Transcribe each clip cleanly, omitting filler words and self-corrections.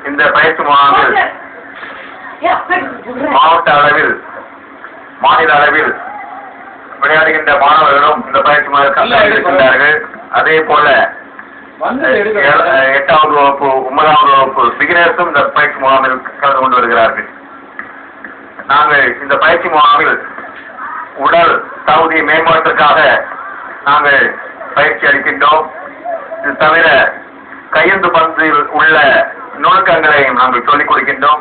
இந்த பயிற்சி முகாமில் மாவட்ட அளவில் மாநில அளவில் விளையாடுகின்ற மாணவர்களும் இந்த பயிற்சி முகாமில் இருக்கின்றார்கள். அதே போல 8வது வகுப்பு 9வது வகுப்பு பிகினர்ஸும் இந்த பயிற்சி முகாமில் கலந்து கொண்டு வருகிறார்கள். நாங்கள் இந்த பயிற்சி முகாமில் உடல் தகுதி மேம்பாட்டுக்காக நாங்கள் பயிற்சி அளிக்கின்றோம். இது தவிர கையெழுத்து பந்தில் உள்ள நுணுக்கங்களையும் நாங்கள் சொல்லிக் கொடுக்கின்றோம்.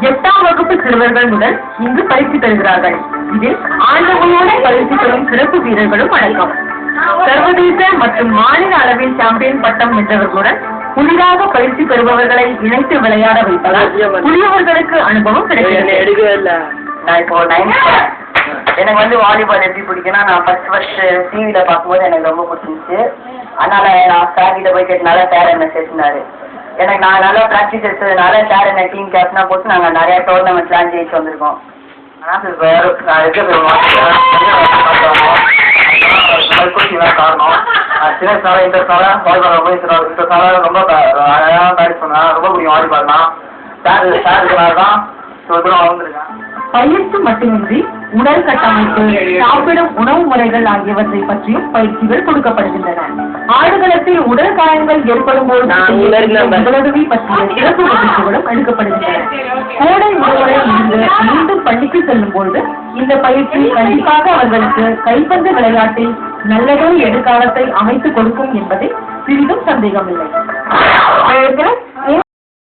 8ஆம் வகுப்பு சிறுவர்கள் முதல் இங்கு பயிற்சி பெறுகிறார்கள். இதில் ஆண்டவனோட பயிற்சி பெறும் சிறப்பு வீரர்களும் அடக்கம். சர்வதேச மற்றும் மாநில அளவில் சாம்பியன் பட்டம் வென்றவர்களுடன் புதிதாக பயிற்சி பெறுபவர்களை இணைத்து விளையாட வைப்பதால் புதியவர்களுக்கு அனுபவம் கிடைக்கிறது. நான் இப்போ 9th எனக்கு வாலிபால் எப்படி பிடிக்குன்னா, நான் ஃபர்ஸ்ட் டிவியில பார்க்கும்போது எனக்கு ரொம்ப பிடிச்சிருந்துச்சு. அதனால நான் சார் கிட்ட போய் கேட்டனால சார் என்ன சேர்த்துனாரு. எனக்கு நான் நல்லா ப்ராக்டிஸ் எடுத்ததுனால சார் என்ன டீம் கேப்டனா போட்டு நாங்கள் நிறைய டோர்னமெண்ட்லாம் ஜெயிச்சு வந்திருக்கோம். காரணம் சின்ன சாலை இந்த சாலை வாலிபால் இந்த சாலை ரொம்ப அழகாக ப்ராக்டிஸ் பண்ணா ரொம்ப பிடிக்கும். வாலிபால்னா சார் தான் தூரம் வந்திருக்கேன். பயிற்சி மட்டுமின்றி உடல் கட்டமைப்பு, சாப்பிடும் உணவு முறைகள் ஆகியவற்றை பற்றியும் பயிற்சிகள் கொடுக்கப்படுகின்றன. ஆடுகளத்தில் உடல் காயங்கள் ஏற்படும் போது முதலுதவி பற்றிய சிறப்பு பயிற்சிகளும் அளிக்கப்படுகின்றன. கோடை விடுமுறை இருந்து மீண்டும் பள்ளிக்கு செல்லும் பொழுது இந்த பயிற்சி கண்டிப்பாக அவர்களுக்கு கைப்பந்து விளையாட்டில் நல்லதொரு எதிர்காலத்தை அமைத்துக் கொடுக்கும் என்பதில் சிறிதும் சந்தேகமில்லை.